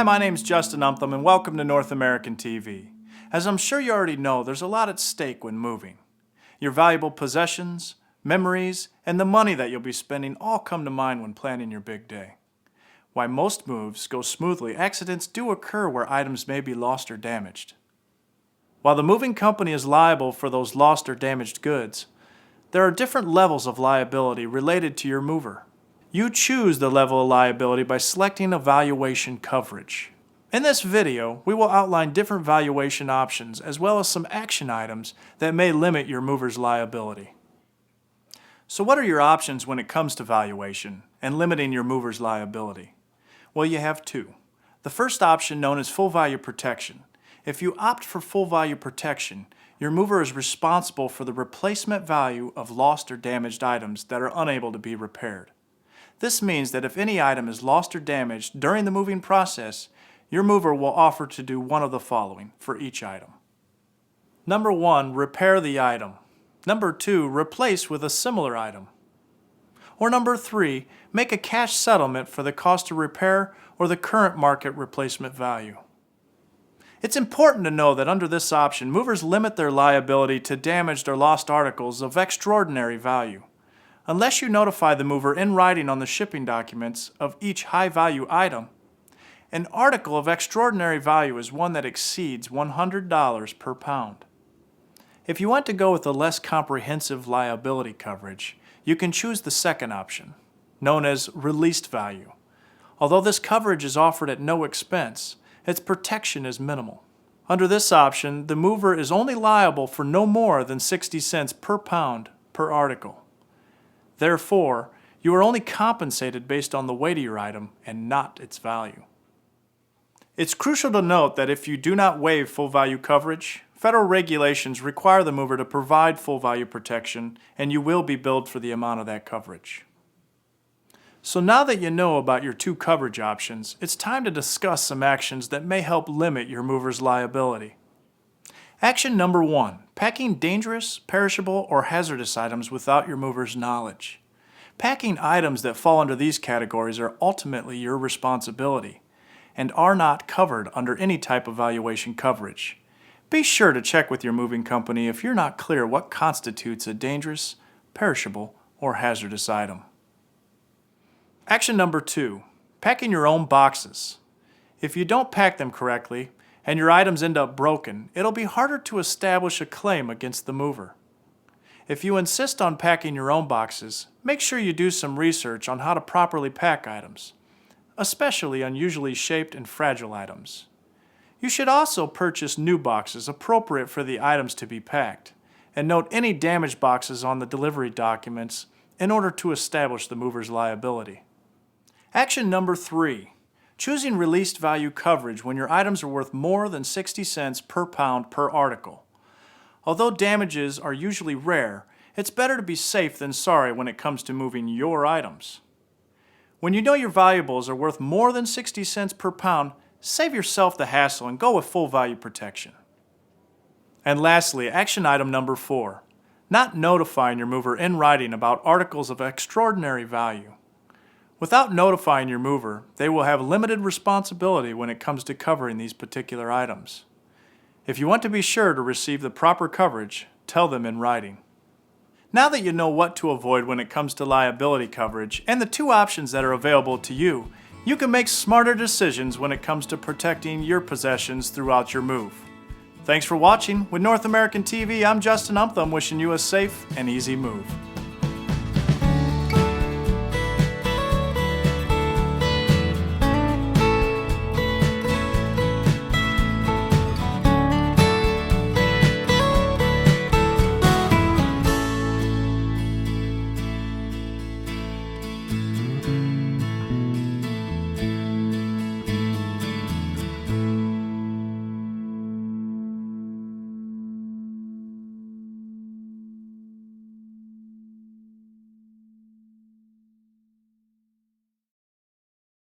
Hi, my name's Justin Umtham and welcome to North American TV. As I'm sure you already know, there's a lot at stake when moving. Your valuable possessions, memories, and the money that you'll be spending all come to mind when planning your big day. While most moves go smoothly, accidents do occur where items may be lost or damaged. While the moving company is liable for those lost or damaged goods, there are different levels of liability related to your mover. You choose the level of liability by selecting a valuation coverage. In this video, we will outline different valuation options as well as some action items that may limit your mover's liability. So what are your options when it comes to valuation and limiting your mover's liability? Well, you have two. The first option, known as full value protection. If you opt for full value protection, your mover is responsible for the replacement value of lost or damaged items that are unable to be repaired. This means that if any item is lost or damaged during the moving process, your mover will offer to do one of the following for each item. Number 1, repair the item. Number 2, replace with a similar item. Or number 3, make a cash settlement for the cost of repair or the current market replacement value. It's important to know that under this option, movers limit their liability to damaged or lost articles of extraordinary value. Unless you notify the mover in writing on the shipping documents of each high-value item, an article of extraordinary value is one that exceeds $100 per pound. If you want to go with a less comprehensive liability coverage, you can choose the second option, known as released value. Although this coverage is offered at no expense, its protection is minimal. Under this option, the mover is only liable for no more than 60 cents per pound per article. Therefore, you are only compensated based on the weight of your item and not its value. It's crucial to note that if you do not waive full value coverage, federal regulations require the mover to provide full value protection, and you will be billed for the amount of that coverage. So now that you know about your two coverage options, it's time to discuss some actions that may help limit your mover's liability. Action number 1, packing dangerous, perishable, or hazardous items without your mover's knowledge. Packing items that fall under these categories are ultimately your responsibility and are not covered under any type of valuation coverage. Be sure to check with your moving company if you're not clear what constitutes a dangerous, perishable, or hazardous item. Action number 2, packing your own boxes. If you don't pack them correctly, and your items end up broken, it'll be harder to establish a claim against the mover. If you insist on packing your own boxes, make sure you do some research on how to properly pack items, especially unusually shaped and fragile items. You should also purchase new boxes appropriate for the items to be packed, and note any damaged boxes on the delivery documents in order to establish the mover's liability. Action number 3. Choosing released value coverage when your items are worth more than 60 cents per pound per article. Although damages are usually rare, it's better to be safe than sorry when it comes to moving your items. When you know your valuables are worth more than 60 cents per pound, save yourself the hassle and go with full value protection. And lastly, action item number 4, not notifying your mover in writing about articles of extraordinary value. Without notifying your mover, they will have limited responsibility when it comes to covering these particular items. If you want to be sure to receive the proper coverage, tell them in writing. Now that you know what to avoid when it comes to liability coverage and the two options that are available to you, you can make smarter decisions when it comes to protecting your possessions throughout your move. Thanks for watching. With North American TV, I'm Justin Umtham, wishing you a safe and easy move.